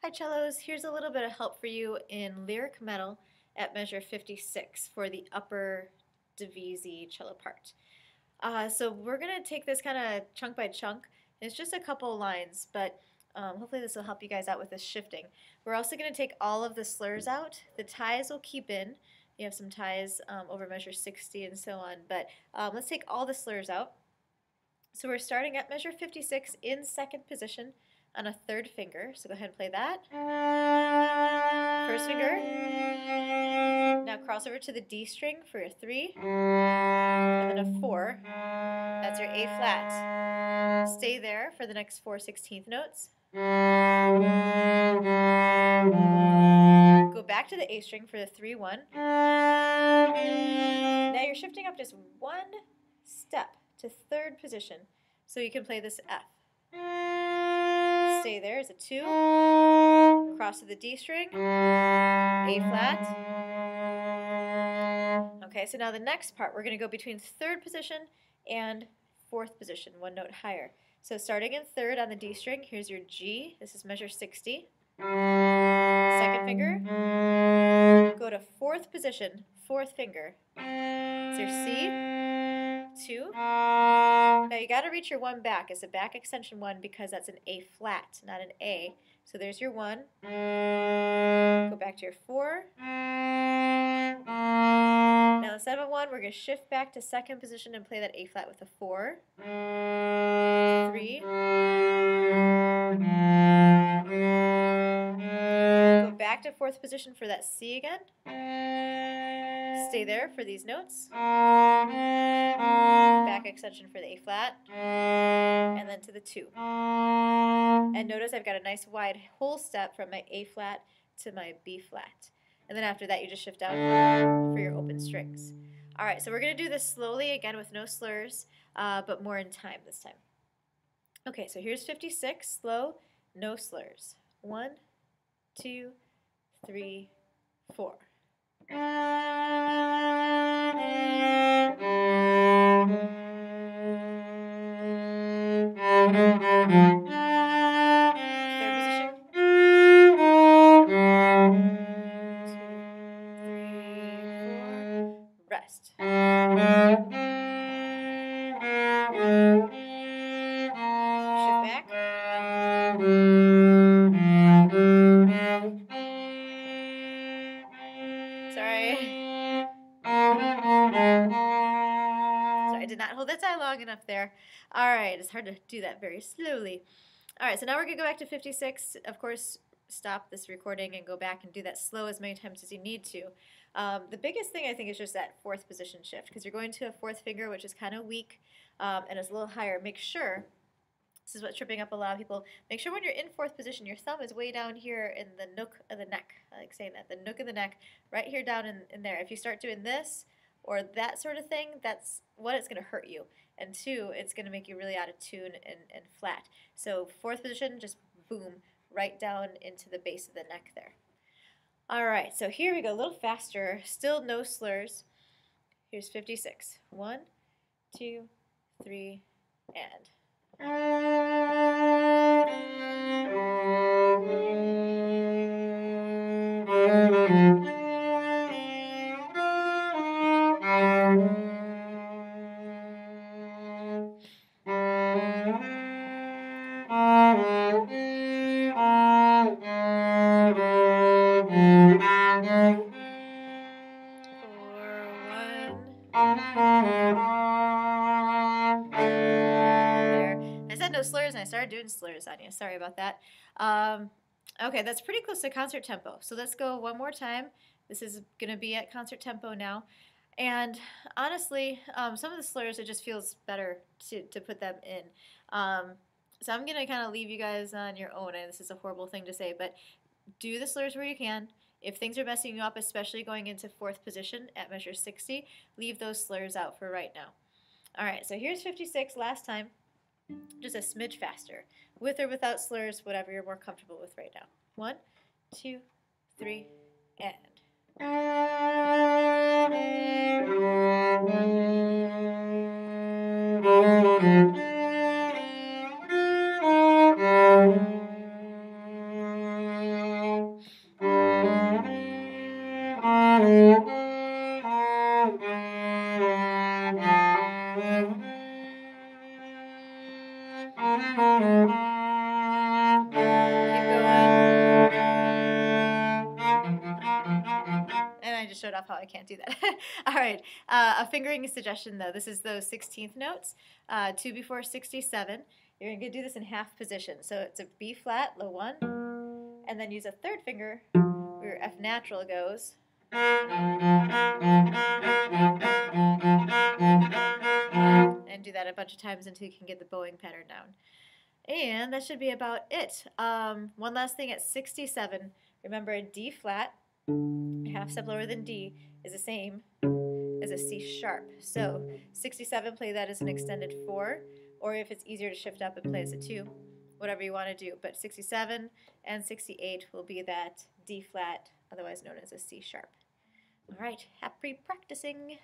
Hi cellos, here's a little bit of help for you in lyric metal at measure 56 for the upper divisi cello part. So we're going to take this kind of chunk by chunk. It's just a couple lines, but hopefully this will help you guys out with this shifting. We're also going to take all of the slurs out. The ties will keep in. You have some ties over measure 60 and so on, but let's take all the slurs out. So we're starting at measure 56 in second position on a third finger. So go ahead and play that. First finger. Now cross over to the D string for your 3, and then a 4. That's your A flat. Stay there for the next 4 16th notes. Go back to the A string for the 3 1. Now you're shifting up just one step to third position, so you can play this F. Stay there as a 2, cross to the D string, A flat. Okay, so now the next part, we're going to go between third position and fourth position, one note higher. So starting in third on the D string, here's your G. This is measure 60. Second finger. Go to fourth position, fourth finger. It's your C. 2. Now you got to reach your 1 back. It's a back extension 1 because that's an A flat, not an A. So there's your 1. Go back to your 4. Now instead of a 1, we're going to shift back to second position and play that A flat with a 4. 3. Go back to fourth position for that C again. Stay there for these notes. Back extension for the A flat. And then to the 2. And notice I've got a nice wide whole step from my A flat to my B flat. And then after that you just shift down for your open strings. Alright, so we're going to do this slowly again with no slurs, but more in time this time. Okay, so here's 56, slow, no slurs. 1, 2, 3, 4. Rest. Shift back. Sorry, I did not hold that tie long enough there. Alright, it's hard to do that very slowly. Alright, so now we're going to go back to 56. Of course, stop this recording and go back and do that slow as many times as you need to. The biggest thing I think is just that fourth position shift, because you're going to a fourth finger, which is kind of weak and is a little higher. Make sure, this is what's tripping up a lot of people, make sure when you're in fourth position, your thumb is way down here in the nook of the neck. I like saying that, the nook of the neck, right here down in there. If you start doing this or that sort of thing, that's one, it's going to hurt you, and 2, it's going to make you really out of tune and flat. So fourth position, just boom, right down into the base of the neck there. Alright, so here we go, a little faster, still no slurs. Here's 56. 1, 2, 3, and. There. I said no slurs and I started doing slurs on you. Sorry about that. Okay, that's pretty close to concert tempo. So let's go one more time. This is going to be at concert tempo now. And honestly, some of the slurs, it just feels better to put them in. So I'm going to kind of leave you guys on your own, and this is a horrible thing to say, but do the slurs where you can. If things are messing you up, especially going into fourth position at measure 60, leave those slurs out for right now. Alright, so here's 56 last time, just a smidge faster, with or without slurs, whatever you're more comfortable with right now. 1, 2, 3, and. And I just showed off how I can't do that. All right, a fingering suggestion though. This is those 16th notes, 2 before 67. You're going to do this in half position. So it's a B flat, low 1, and then use a third finger where your F natural goes. And do that a bunch of times until you can get the bowing pattern down. And that should be about it. One last thing at 67, remember a D flat, a half step lower than D, is the same as a C sharp. So 67, play that as an extended 4, or if it's easier to shift up and play as a 2, whatever you want to do. But 67 and 68 will be that D flat, otherwise known as a C sharp. All right, happy practicing.